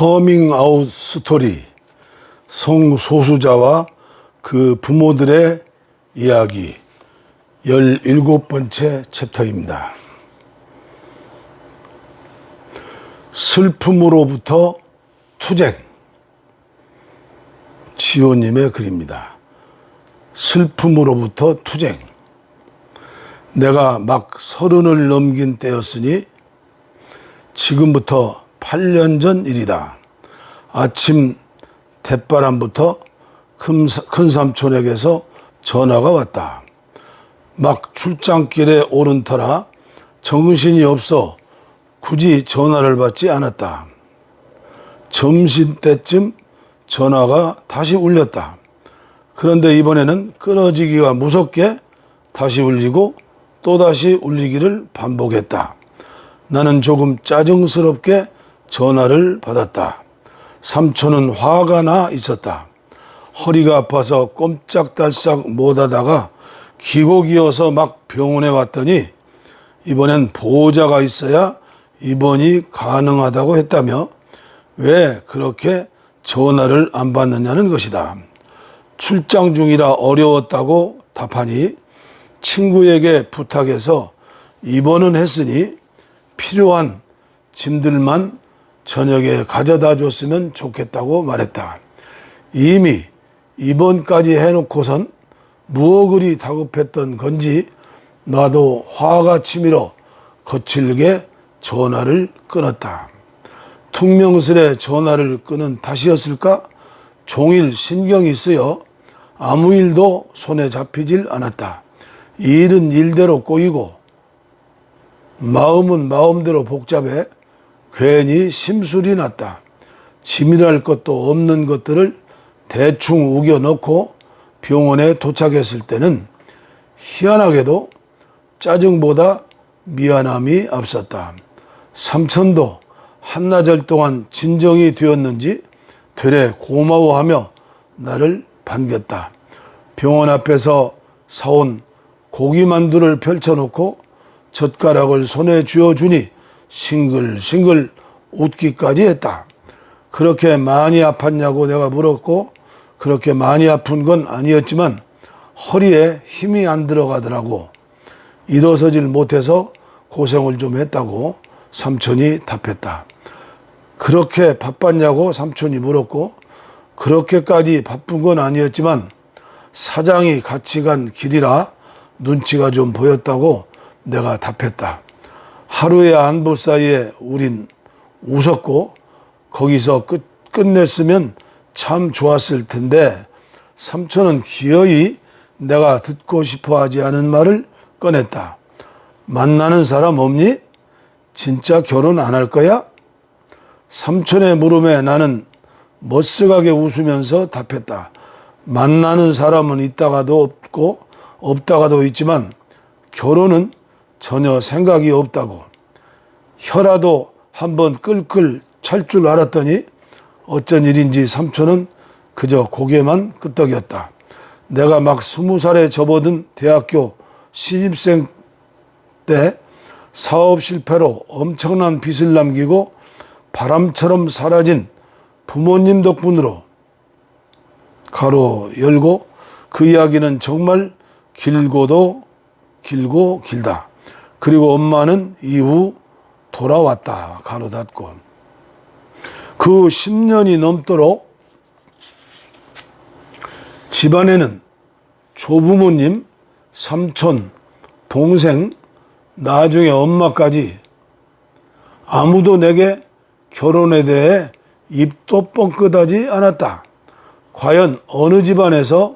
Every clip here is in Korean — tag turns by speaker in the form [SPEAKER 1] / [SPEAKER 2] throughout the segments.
[SPEAKER 1] 커밍아웃 스토리, 성소수자와 그 부모들의 이야기 17번째 챕터입니다. 슬픔으로부터 투쟁, 지호님의 글입니다. 슬픔으로부터 투쟁. 내가 막 30을 넘긴 때였으니 지금부터 8년 전 일이다. 아침 대바람부터 큰삼촌에게서 전화가 왔다. 막 출장길에 오른 터라 정신이 없어 굳이 전화를 받지 않았다. 점심때쯤 전화가 다시 울렸다. 그런데 이번에는 끊어지기가 무섭게 다시 울리고 또다시 울리기를 반복했다. 나는 조금 짜증스럽게 전화를 받았다. 삼촌은 화가 나 있었다. 허리가 아파서 꼼짝달싹 못하다가 기고기어서 막 병원에 왔더니 이번엔 보호자가 있어야 입원이 가능하다고 했다며 왜 그렇게 전화를 안 받느냐는 것이다. 출장 중이라 어려웠다고 답하니 친구에게 부탁해서 입원은 했으니 필요한 짐들만 저녁에 가져다 줬으면 좋겠다고 말했다. 이미 입원까지 해놓고선 무엇 그리 다급했던 건지 나도 화가 치밀어 거칠게 전화를 끊었다. 퉁명스레 전화를 끊은 탓이었을까? 종일 신경이 쓰여 아무 일도 손에 잡히질 않았다. 일은 일대로 꼬이고 마음은 마음대로 복잡해 괜히 심술이 났다. 짐이랄 것도 없는 것들을 대충 우겨 넣고 병원에 도착했을 때는 희한하게도 짜증보다 미안함이 앞섰다. 삼촌도 한나절 동안 진정이 되었는지 되레 고마워하며 나를 반겼다. 병원 앞에서 사온 고기만두를 펼쳐놓고 젓가락을 손에 쥐어주니 싱글싱글 웃기까지 했다. 그렇게 많이 아팠냐고 내가 물었고 그렇게 많이 아픈 건 아니었지만 허리에 힘이 안 들어가더라고. 일어서질 못해서 고생을 좀 했다고 삼촌이 답했다. 그렇게 바빴냐고 삼촌이 물었고 그렇게까지 바쁜 건 아니었지만 사장이 같이 간 길이라 눈치가 좀 보였다고 내가 답했다. 하루의 안부 사이에 우린 웃었고 거기서 끝냈으면 참 좋았을 텐데 삼촌은 기어이 내가 듣고 싶어 하지 않은 말을 꺼냈다. 만나는 사람 없니? 진짜 결혼 안 할 거야? 삼촌의 물음에 나는 멋스하게 웃으면서 답했다. 만나는 사람은 있다가도 없고 없다가도 있지만 결혼은 전혀 생각이 없다고. 혀라도 한번 끌끌 찰 줄 알았더니 어쩐 일인지 삼촌은 그저 고개만 끄덕였다. 내가 막 20살에 접어든 대학교 신입생 때 사업 실패로 엄청난 빚을 남기고 바람처럼 사라진 부모님 덕분으로 가로 열고 그 이야기는 정말 길고도 길고 길다. 그리고 엄마는 이후 돌아왔다. 가로 닫고. 그 10년이 넘도록 집안에는 조부모님, 삼촌, 동생, 나중에 엄마까지 아무도 내게 결혼에 대해 입도 뻥끗하지 않았다. 과연 어느 집안에서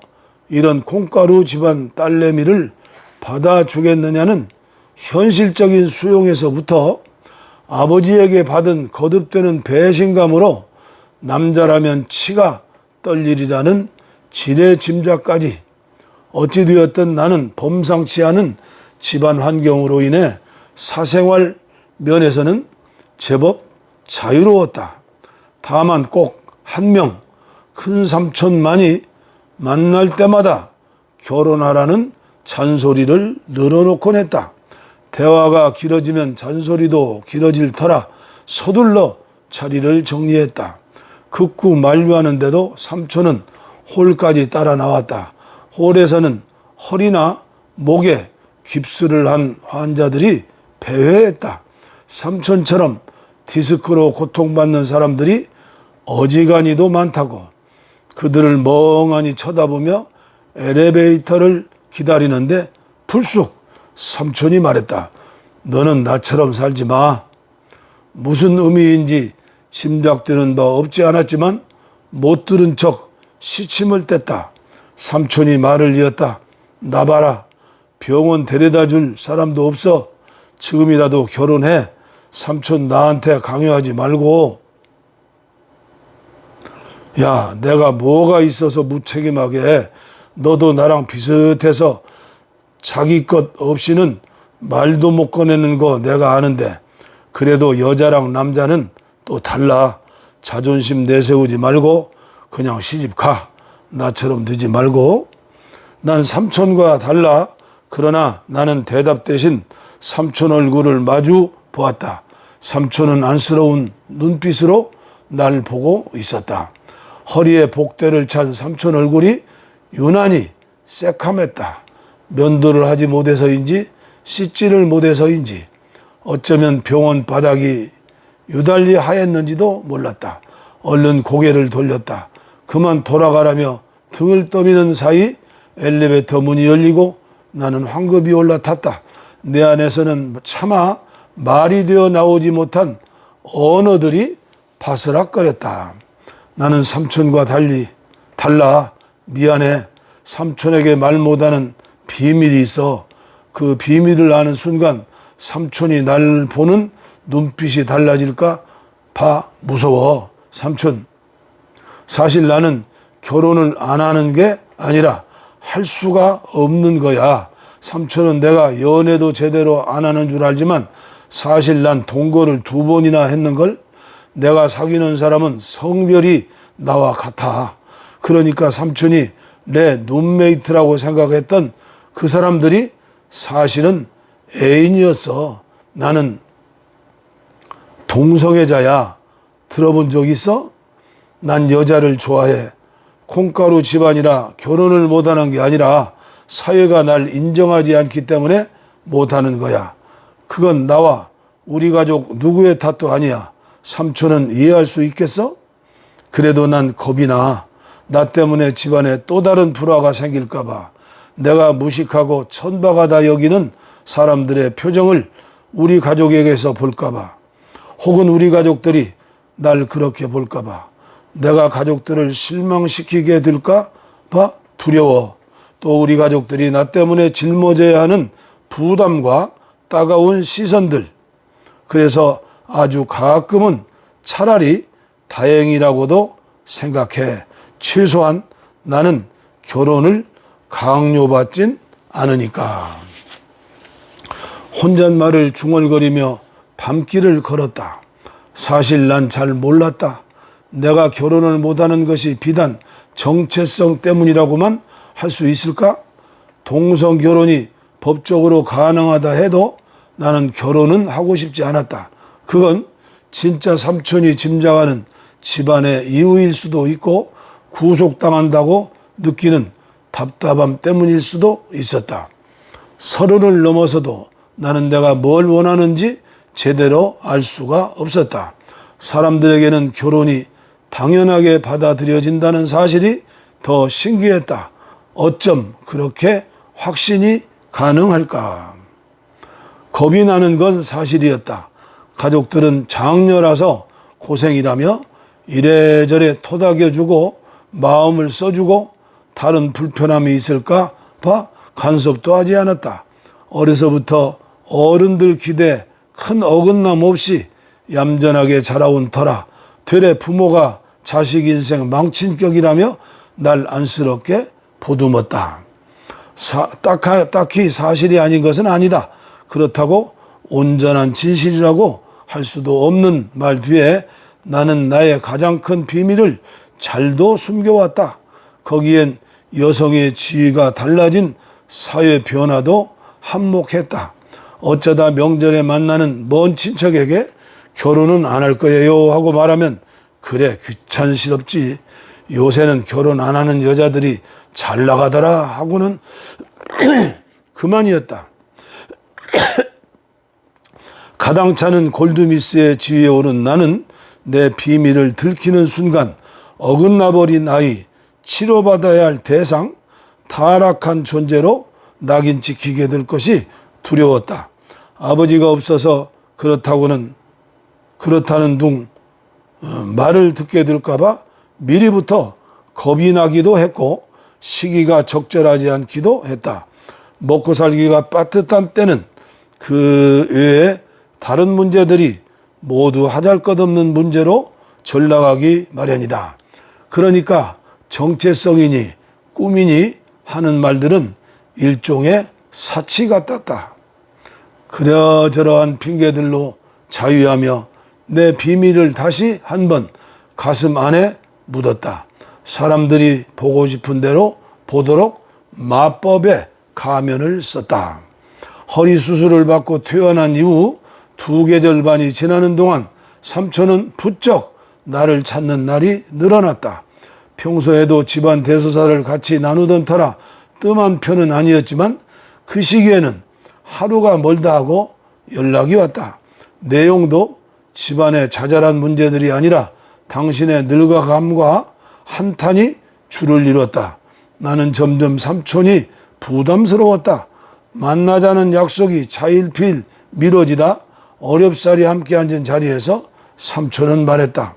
[SPEAKER 1] 이런 콩가루 집안 딸내미를 받아주겠느냐는 현실적인 수용에서부터 아버지에게 받은 거듭되는 배신감으로 남자라면 치가 떨리리라는 지레짐작까지 어찌되었든 나는 범상치 않은 집안 환경으로 인해 사생활 면에서는 제법 자유로웠다. 다만 꼭 한 명 큰 삼촌만이 만날 때마다 결혼하라는 잔소리를 늘어놓곤 했다. 대화가 길어지면 잔소리도 길어질 터라 서둘러 자리를 정리했다. 극구 만류하는데도 삼촌은 홀까지 따라 나왔다. 홀에서는 허리나 목에 깁스를 한 환자들이 배회했다. 삼촌처럼 디스크로 고통받는 사람들이 어지간히도 많다고. 그들을 멍하니 쳐다보며 엘리베이터를 기다리는데 불쑥 삼촌이 말했다. 너는 나처럼 살지 마. 무슨 의미인지 짐작되는 바 없지 않았지만 못 들은 척 시침을 뗐다. 삼촌이 말을 이었다. 나 봐라. 병원 데려다 줄 사람도 없어. 지금이라도 결혼해. 삼촌 나한테 강요하지 말고. 야, 내가 뭐가 있어서 무책임하게 해. 너도 나랑 비슷해서 자기 것 없이는 말도 못 꺼내는 거 내가 아는데, 그래도 여자랑 남자는 또 달라. 자존심 내세우지 말고 그냥 시집 가. 나처럼 되지 말고. 난 삼촌과 달라. 그러나 나는 대답 대신 삼촌 얼굴을 마주 보았다. 삼촌은 안쓰러운 눈빛으로 날 보고 있었다. 허리에 복대를 찬 삼촌 얼굴이 유난히 새카맸다. 면도를 하지 못해서인지 씻지를 못해서인지 어쩌면 병원 바닥이 유달리 하였는지도 몰랐다. 얼른 고개를 돌렸다. 그만 돌아가라며 등을 떠미는 사이 엘리베이터 문이 열리고 나는 황급히 올라탔다. 내 안에서는 차마 말이 되어 나오지 못한 언어들이 바스락거렸다. 나는 삼촌과 달라. 미안해. 삼촌에게 말 못하는 비밀이 있어. 그 비밀을 아는 순간 삼촌이 날 보는 눈빛이 달라질까 봐 무서워. 삼촌, 사실 나는 결혼을 안 하는 게 아니라 할 수가 없는 거야. 삼촌은 내가 연애도 제대로 안 하는 줄 알지만 사실 난 동거를 2번이나 했는걸. 내가 사귀는 사람은 성별이 나와 같아. 그러니까 삼촌이 내 룸메이트라고 생각했던 그 사람들이 사실은 애인이었어. 나는 동성애자야. 들어본 적 있어? 난 여자를 좋아해. 콩가루 집안이라 결혼을 못하는 게 아니라 사회가 날 인정하지 않기 때문에 못하는 거야. 그건 나와 우리 가족 누구의 탓도 아니야. 삼촌은 이해할 수 있겠어? 그래도 난 겁이 나. 나 때문에 집안에 또 다른 불화가 생길까 봐. 내가 무식하고 천박하다 여기는 사람들의 표정을 우리 가족에게서 볼까 봐. 혹은 우리 가족들이 날 그렇게 볼까 봐. 내가 가족들을 실망시키게 될까 봐 두려워. 또 우리 가족들이 나 때문에 짊어져야 하는 부담과 따가운 시선들. 그래서 아주 가끔은 차라리 다행이라고도 생각해. 최소한 나는 결혼을 강요받진 않으니까. 혼잣말을 중얼거리며 밤길을 걸었다. 사실 난 잘 몰랐다. 내가 결혼을 못하는 것이 비단 정체성 때문이라고만 할 수 있을까? 동성 결혼이 법적으로 가능하다 해도 나는 결혼은 하고 싶지 않았다. 그건 진짜 삼촌이 짐작하는 집안의 이유일 수도 있고 구속당한다고 느끼는 답답함 때문일 수도 있었다. 30을 넘어서도 나는 내가 뭘 원하는지 제대로 알 수가 없었다. 사람들에게는 결혼이 당연하게 받아들여진다는 사실이 더 신기했다. 어쩜 그렇게 확신이 가능할까? 겁이 나는 건 사실이었다. 가족들은 장녀라서 고생이라며 이래저래 토닥여주고 마음을 써주고 다른 불편함이 있을까 봐 간섭도 하지 않았다. 어려서부터 어른들 기대 큰 어긋남 없이 얌전하게 자라온 터라 되레 부모가 자식 인생 망친 격이라며 날 안쓰럽게 보듬었다. 딱히 사실이 아닌 것은 아니다. 그렇다고 온전한 진실이라고 할 수도 없는 말 뒤에 나는 나의 가장 큰 비밀을 잘도 숨겨왔다. 거기엔 여성의 지위가 달라진 사회 변화도 한몫했다. 어쩌다 명절에 만나는 먼 친척에게 결혼은 안 할 거예요 하고 말하면 그래 귀찮시럽지. 요새는 결혼 안 하는 여자들이 잘 나가더라 하고는 그만이었다. 가당차는 골드미스의 지위에 오른 나는 내 비밀을 들키는 순간 어긋나버린 아이, 치료받아야 할 대상, 타락한 존재로 낙인 찍히게 될 것이 두려웠다. 아버지가 없어서 그렇다는 둥 말을 듣게 될까봐 미리부터 겁이 나기도 했고 시기가 적절하지 않기도 했다. 먹고 살기가 빠듯한 때는 그 외에 다른 문제들이 모두 하잘것없는 문제로 전락하기 마련이다. 그러니까 정체성이니 꿈이니 하는 말들은 일종의 사치 같았다. 그러저러한 핑계들로 자유하며 내 비밀을 다시 한번 가슴 안에 묻었다. 사람들이 보고 싶은 대로 보도록 마법의 가면을 썼다. 허리 수술을 받고 퇴원한 이후 2계절 반이 지나는 동안 삼촌은 부쩍 나를 찾는 날이 늘어났다. 평소에도 집안 대소사를 같이 나누던 터라 뜸한 편은 아니었지만 그 시기에는 하루가 멀다 하고 연락이 왔다. 내용도 집안의 자잘한 문제들이 아니라 당신의 늙어감과 한탄이 주를 이뤘다. 나는 점점 삼촌이 부담스러웠다. 만나자는 약속이 차일피일 미뤄지다 어렵사리 함께 앉은 자리에서 삼촌은 말했다.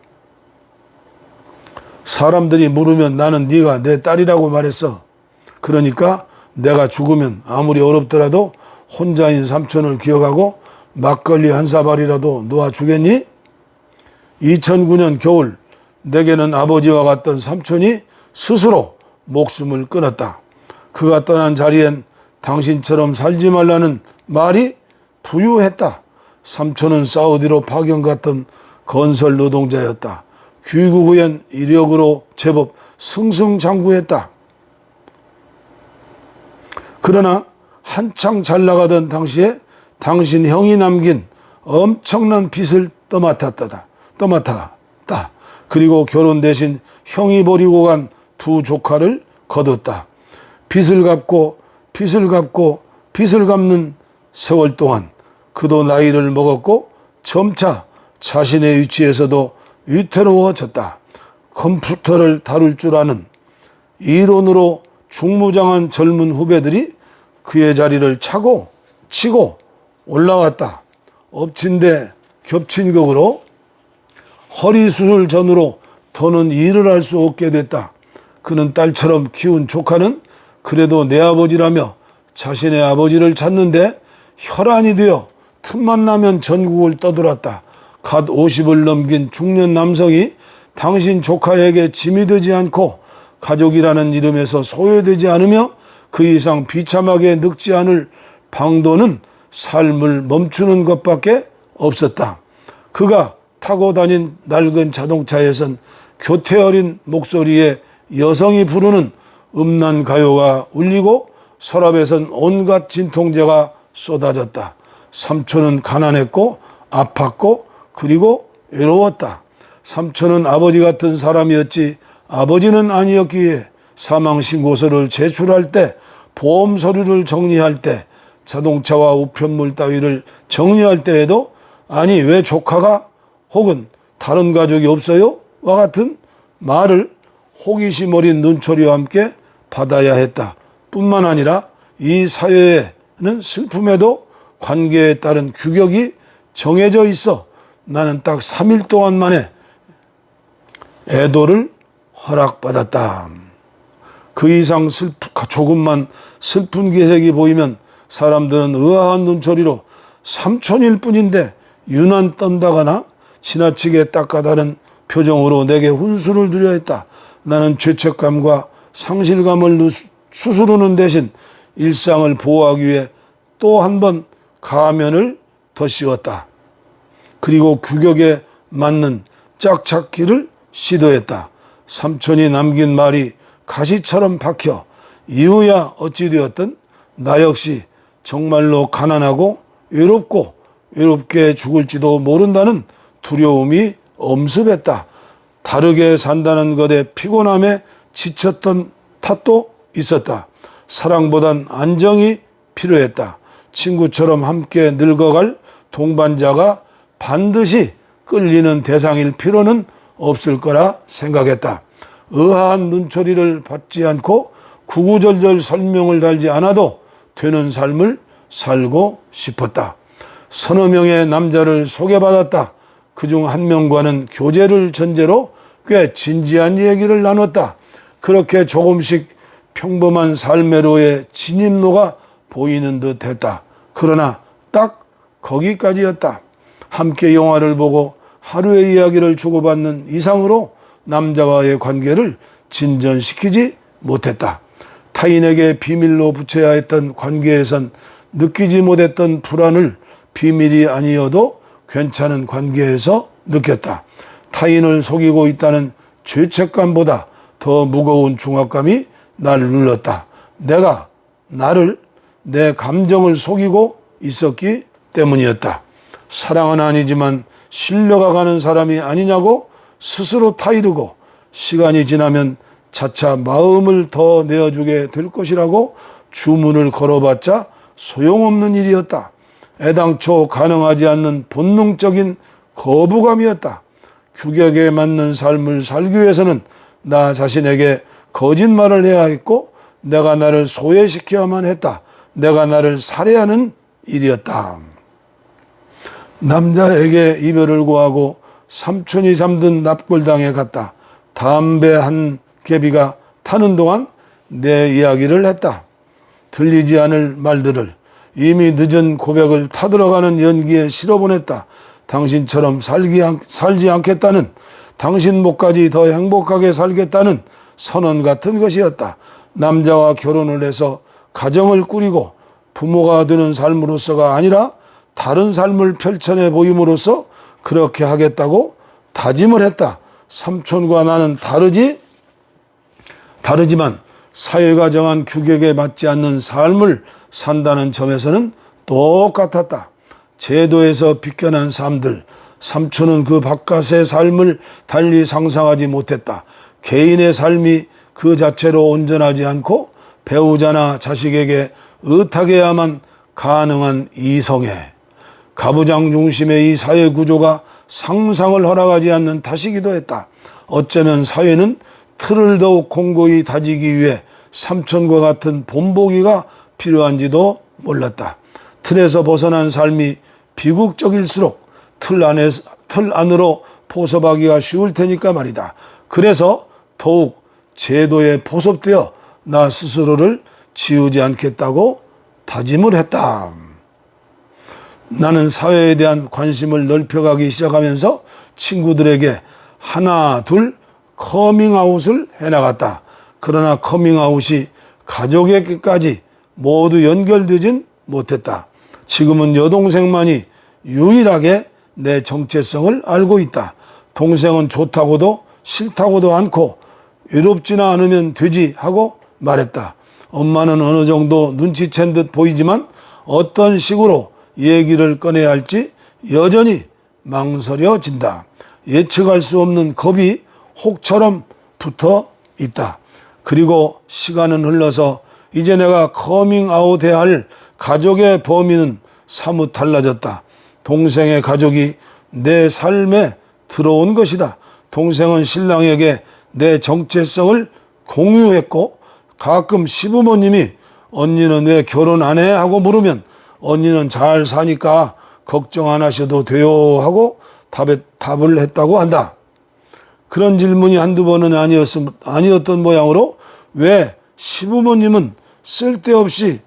[SPEAKER 1] 사람들이 물으면 나는 네가 내 딸이라고 말했어. 그러니까 내가 죽으면 아무리 어렵더라도 혼자인 삼촌을 기억하고 막걸리 한 사발이라도 놓아주겠니? 2009년 겨울 내게는 아버지와 같던 삼촌이 스스로 목숨을 끊었다. 그가 떠난 자리엔 당신처럼 살지 말라는 말이 부유했다. 삼촌은 사우디로 파견 갔던 건설 노동자였다. 귀국 후엔 이력으로 제법 승승장구했다. 그러나 한창 잘 나가던 당시에 당신 형이 남긴 엄청난 빚을 떠맡았다. 그리고 결혼 대신 형이 버리고 간 2 조카를 거뒀다. 빚을 갚고 빚을 갚는 세월 동안 그도 나이를 먹었고 점차 자신의 위치에서도 위태로워졌다. 컴퓨터를 다룰 줄 아는 이론으로 중무장한 젊은 후배들이 그의 자리를 차고 치고 올라왔다. 엎친 데 겹친 격으로 허리 수술 전후로 더는 일을 할 수 없게 됐다. 그는 딸처럼 키운 조카는 그래도 내 아버지라며 자신의 아버지를 찾는데 혈안이 되어 틈만 나면 전국을 떠돌았다. 갓 50을 넘긴 중년 남성이 당신 조카에게 짐이 되지 않고 가족이라는 이름에서 소외되지 않으며 그 이상 비참하게 늙지 않을 방도는 삶을 멈추는 것밖에 없었다. 그가 타고 다닌 낡은 자동차에선 교태 어린 목소리에 여성이 부르는 음란 가요가 울리고 서랍에선 온갖 진통제가 쏟아졌다. 삼촌은 가난했고 아팠고 그리고 외로웠다. 삼촌은 아버지 같은 사람이었지 아버지는 아니었기에 사망신고서를 제출할 때, 보험 서류를 정리할 때, 자동차와 우편물 따위를 정리할 때에도 아니 왜 조카가 혹은 다른 가족이 없어요? 와 같은 말을 호기심 어린 눈초리와 함께 받아야 했다. 뿐만 아니라 이 사회에는 슬픔에도 관계에 따른 규격이 정해져 있어 나는 딱 3일 동안 만에 애도를 허락받았다. 그 이상 조금만 슬픈 기색이 보이면 사람들은 의아한 눈초리로 삼촌일 뿐인데 유난 떤다거나 지나치게 닦아다른 표정으로 내게 훈수를 두려 했다. 나는 죄책감과 상실감을 수스르는 대신 일상을 보호하기 위해 또 한 번 가면을 더 씌웠다. 그리고 규격에 맞는 짝찾기를 시도했다. 삼촌이 남긴 말이 가시처럼 박혀 이유야 어찌 되었든 나 역시 정말로 가난하고 외롭게 죽을지도 모른다는 두려움이 엄습했다. 다르게 산다는 것에 피곤함에 지쳤던 탓도 있었다. 사랑보단 안정이 필요했다. 친구처럼 함께 늙어갈 동반자가 반드시 끌리는 대상일 필요는 없을 거라 생각했다. 의아한 눈초리를 받지 않고 구구절절 설명을 달지 않아도 되는 삶을 살고 싶었다. 서너 명의 남자를 소개받았다. 그중 한 명과는 교제를 전제로 꽤 진지한 얘기를 나눴다. 그렇게 조금씩 평범한 삶의 진입로가 보이는 듯 했다. 그러나 딱 거기까지였다. 함께 영화를 보고 하루의 이야기를 주고받는 이상으로 남자와의 관계를 진전시키지 못했다. 타인에게 비밀로 붙여야 했던 관계에선 느끼지 못했던 불안을 비밀이 아니어도 괜찮은 관계에서 느꼈다. 타인을 속이고 있다는 죄책감보다 더 무거운 중압감이 날 눌렀다. 내가 내 감정을 속이고 있었기 때문이었다. 사랑은 아니지만 신뢰가 가는 사람이 아니냐고 스스로 타이르고 시간이 지나면 차차 마음을 더 내어주게 될 것이라고 주문을 걸어봤자 소용없는 일이었다. 애당초 가능하지 않는 본능적인 거부감이었다. 규격에 맞는 삶을 살기 위해서는 나 자신에게 거짓말을 해야 했고 내가 나를 소외시켜야만 했다. 내가 나를 살해하는 일이었다. 남자에게 이별을 고하고 삼촌이 잠든 납골당에 갔다. 담배 한 개비가 타는 동안 내 이야기를 했다. 들리지 않을 말들을 이미 늦은 고백을 타들어가는 연기에 실어보냈다. 당신처럼 살지 않겠다는, 당신 목까지 더 행복하게 살겠다는 선언 같은 것이었다. 남자와 결혼을 해서 가정을 꾸리고 부모가 되는 삶으로서가 아니라 다른 삶을 펼쳐내 보임으로써 그렇게 하겠다고 다짐을 했다. 삼촌과 나는 다르지만 사회가 정한 규격에 맞지 않는 삶을 산다는 점에서는 똑같았다. 제도에서 비껴난 삶들, 삼촌은 그 바깥의 삶을 달리 상상하지 못했다. 개인의 삶이 그 자체로 온전하지 않고 배우자나 자식에게 의탁해야만 가능한 이성애, 가부장 중심의 이 사회 구조가 상상을 허락하지 않는 탓이기도 했다. 어쩌면 사회는 틀을 더욱 공고히 다지기 위해 삼촌과 같은 본보기가 필요한지도 몰랐다. 틀에서 벗어난 삶이 비극적일수록 틀 안으로 포섭하기가 쉬울 테니까 말이다. 그래서 더욱 제도에 포섭되어 나 스스로를 지우지 않겠다고 다짐을 했다. 나는 사회에 대한 관심을 넓혀가기 시작하면서 친구들에게 하나 둘 커밍아웃을 해나갔다. 그러나 커밍아웃이 가족에게까지 모두 연결되진 못했다. 지금은 여동생만이 유일하게 내 정체성을 알고 있다. 동생은 좋다고도 싫다고도 않고 외롭지나 않으면 되지 하고 말했다. 엄마는 어느 정도 눈치챈 듯 보이지만 어떤 식으로 얘기를 꺼내야 할지 여전히 망설여진다. 예측할 수 없는 겁이 혹처럼 붙어 있다. 그리고 시간은 흘러서 이제 내가 커밍아웃해야 할 가족의 범위는 사뭇 달라졌다. 동생의 가족이 내 삶에 들어온 것이다. 동생은 신랑에게 내 정체성을 공유했고 가끔 시부모님이 언니는 왜 결혼 안 해? 하고 물으면 언니는 잘 사니까 걱정 안 하셔도 돼요 하고 답을 했다고 한다. 그런 질문이 한두 번은 아니었던 모양으로 왜 시부모님은 쓸데없이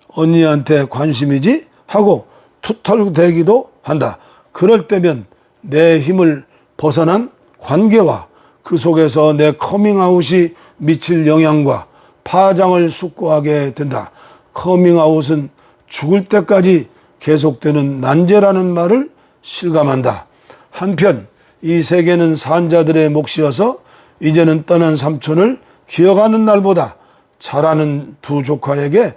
[SPEAKER 1] 언니한테 관심이지? 하고 투덜대기도 한다. 그럴 때면 내 힘을 벗어난 관계와 그 속에서 내 커밍아웃이 미칠 영향과 파장을 숙고하게 된다. 커밍아웃은 죽을 때까지 계속되는 난제라는 말을 실감한다. 한편 이 세계는 산자들의 몫이어서 이제는 떠난 삼촌을 기억하는 날보다 잘하는 두 조카에게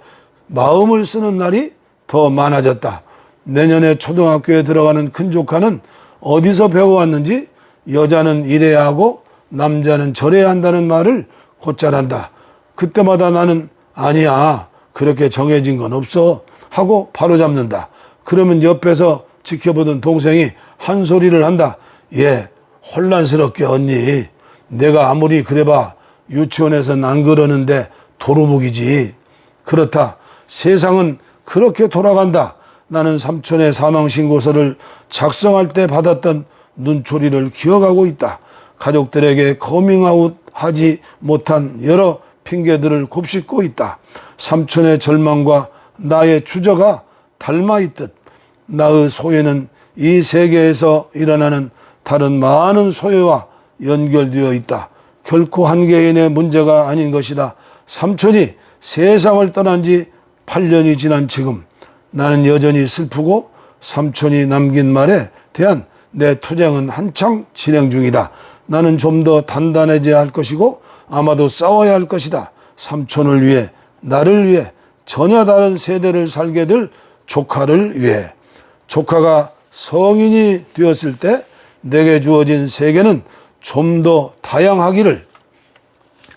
[SPEAKER 1] 마음을 쓰는 날이 더 많아졌다. 내년에 초등학교에 들어가는 큰 조카는 어디서 배워왔는지 여자는 이래야 하고 남자는 저래야 한다는 말을 곧잘 한다. 그때마다 나는 아니야, 그렇게 정해진 건 없어 하고 바로잡는다. 그러면 옆에서 지켜보던 동생이 한 소리를 한다. 예, 혼란스럽게 언니, 내가 아무리 그래봐 유치원에서는 안 그러는데 도루묵이지. 그렇다, 세상은 그렇게 돌아간다. 나는 삼촌의 사망신고서를 작성할 때 받았던 눈초리를 기억하고 있다. 가족들에게 커밍아웃 하지 못한 여러 핑계들을 곱씹고 있다. 삼촌의 절망과 나의 주저가 닮아있듯 나의 소외는 이 세계에서 일어나는 다른 많은 소외와 연결되어 있다. 결코 한 개인의 문제가 아닌 것이다. 삼촌이 세상을 떠난 지 8년이 지난 지금 나는 여전히 슬프고 삼촌이 남긴 말에 대한 내 투쟁은 한창 진행 중이다. 나는 좀 더 단단해져야 할 것이고 아마도 싸워야 할 것이다. 삼촌을 위해, 나를 위해, 전혀 다른 세대를 살게 될 조카를 위해. 조카가 성인이 되었을 때 내게 주어진 세계는 좀 더 다양하기를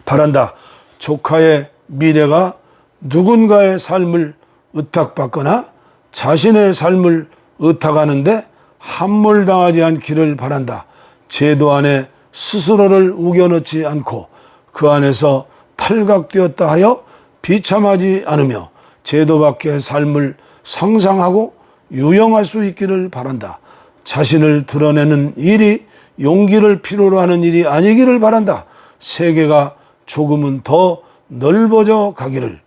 [SPEAKER 1] 바란다. 조카의 미래가 누군가의 삶을 의탁받거나 자신의 삶을 의탁하는데 함몰당하지 않기를 바란다. 제도 안에 스스로를 우겨넣지 않고 그 안에서 탈각되었다 하여 비참하지 않으며 제도 밖의 삶을 상상하고 유영할 수 있기를 바란다. 자신을 드러내는 일이 용기를 필요로 하는 일이 아니기를 바란다. 세계가 조금은 더 넓어져 가기를,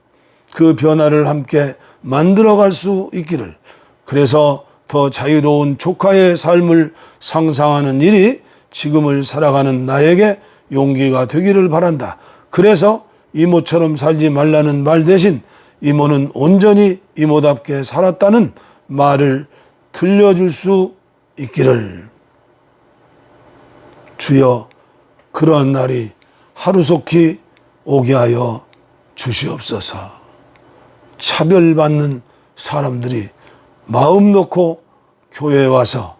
[SPEAKER 1] 그 변화를 함께 만들어갈 수 있기를, 그래서 더 자유로운 조카의 삶을 상상하는 일이 지금을 살아가는 나에게 용기가 되기를 바란다. 그래서 이모처럼 살지 말라는 말 대신 이모는 온전히 이모답게 살았다는 말을 들려줄 수 있기를. 주여, 그러한 날이 하루속히 오게 하여 주시옵소서. 차별받는 사람들이 마음 놓고 교회에 와서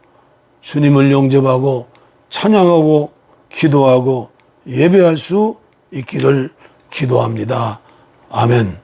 [SPEAKER 1] 주님을 영접하고 찬양하고 기도하고 예배할 수 있기를 기도합니다. 아멘.